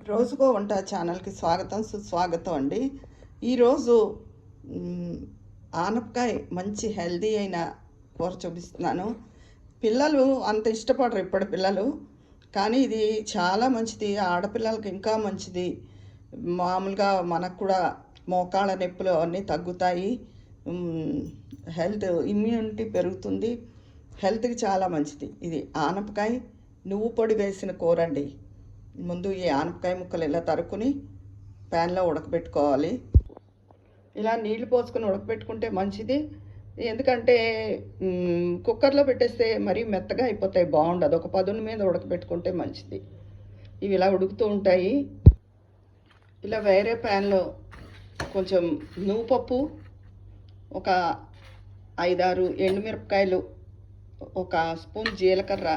రోజుకో వంట ఛానల్కి స్వాగతం సుస్వాగతం అండి. ఈరోజు ఆనపకాయ మంచి హెల్దీ అయిన కూర చూపిస్తున్నాను. పిల్లలు అంత ఇష్టపడరు ఇప్పటి పిల్లలు, కానీ ఇది చాలా మంచిది. ఆడపిల్లలకి ఇంకా మంచిది. మామూలుగా మనకు కూడా మోకాళ్ళ నొప్పులు అన్నీ తగ్గుతాయి. హెల్త్ ఇమ్యూనిటీ పెరుగుతుంది. హెల్త్కి చాలా మంచిది. ఇది ఆనపకాయ నువ్వు పొడి వేసిన కూర అండి. ముందు ఈ ఆనపకాయ ముక్కలు ఇలా తరుక్కుని ప్యాన్లో ఉడకబెట్టుకోవాలి. ఇలా నీళ్లు పోసుకొని ఉడకబెట్టుకుంటే మంచిది. ఎందుకంటే కుక్కర్లో పెట్టేస్తే మరీ మెత్తగా అయిపోతాయి, బాగుండదు. ఒక పదును మీద ఉడకబెట్టుకుంటే మంచిది. ఇవి ఇలా ఉడుకుతూ ఉంటాయి. ఇలా వేరే ప్యాన్లో కొంచెం నువ్వుపప్పు, ఒక 5-6 ఎండుమిరపకాయలు, ఒక స్పూన్ జీలకర్ర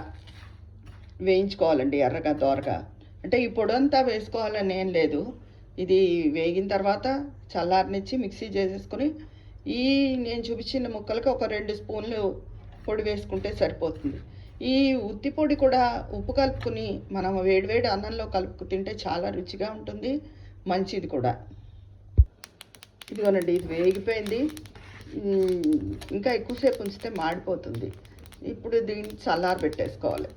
వేయించుకోవాలండి ఎర్రగా దోరగా. అంటే ఈ పొడంతా వేసుకోవాలని ఏం లేదు. ఇది వేగిన తర్వాత చల్లారనిచ్చి మిక్సీ చేసేసుకొని ఈ నేను చూపించిన ముక్కలకి ఒక 2 స్పూన్లు పొడి వేసుకుంటే సరిపోతుంది. ఈ ఉత్తి పొడి కూడా ఉప్పు కలుపుకుని మనం వేడివేడి అన్నంలో కలుపుకు తింటే చాలా రుచిగా ఉంటుంది, మంచిది కూడా. ఇదిగోనండి, ఇది వేగిపోయింది. ఇంకా ఎక్కువసేపు ఉంచితే మాడిపోతుంది. ఇప్పుడు దీన్ని చల్లార పెట్టేసుకోవాలి.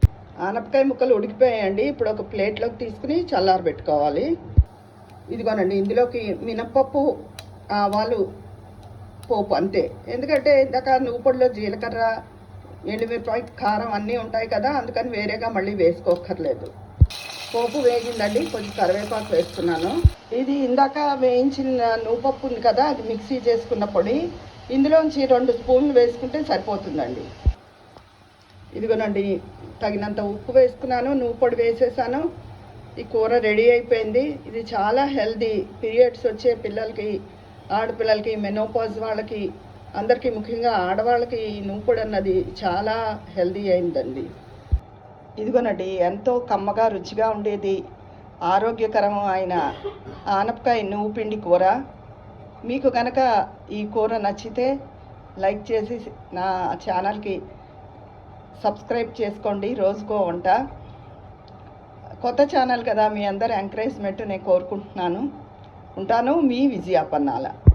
ఆనపకాయ ముక్కలు ఉడికిపోయాయండి. ఇప్పుడు ఒక ప్లేట్లోకి తీసుకుని చల్లార పెట్టుకోవాలి. ఇదిగోనండి, ఇందులోకి మినప్పప్పు, ఆవాలు, పోపు అంతే. ఎందుకంటే ఇందాక నువ్వు పొడిలో జీలకర్ర, ఎండుమిరపకాయ, కారం అన్నీ ఉంటాయి కదా, అందుకని వేరేగా మళ్ళీ వేసుకోక్కర్లేదు. పోపు వేగిందండి, కొంచెం కరివేపాకు వేస్తున్నాను. ఇది ఇందాక వేయించిన నువ్వుపప్పు ఉంది కదా, అది మిక్సీ చేసుకున్న పొడి ఇందులోంచి 2 స్పూన్లు వేసుకుంటే సరిపోతుందండి. ఇదిగోనండి, తగినంత ఉప్పు వేసుకున్నాను, నువ్వు పొడి వేసేసాను. ఈ కూర రెడీ అయిపోయింది. ఇది చాలా హెల్దీ. పీరియడ్స్ వచ్చే పిల్లలకి, ఆడపిల్లలకి, మెనోపాజ్ వాళ్ళకి, అందరికీ, ముఖ్యంగా ఆడవాళ్ళకి ఈ నువ్వు పొడి అన్నది చాలా హెల్దీ అయిందండి. ఇదిగోనండి, ఎంతో కమ్మగా రుచిగా ఉండేది, ఆరోగ్యకరం అయిన ఆనపకాయ నువ్వు పిండి కూర. మీకు కనుక ఈ కూర నచ్చితే లైక్ చేసి నా ఛానల్కి సబ్స్క్రైబ్ చేసుకోండి. రోజుకో వంట కొత్త ఛానల్ కదా, మీ అందరి ఎంకరేజ్మెంట్ నేను కోరుకుంటున్నాను. ఉంటాను, మీ విజయాపన్నాల.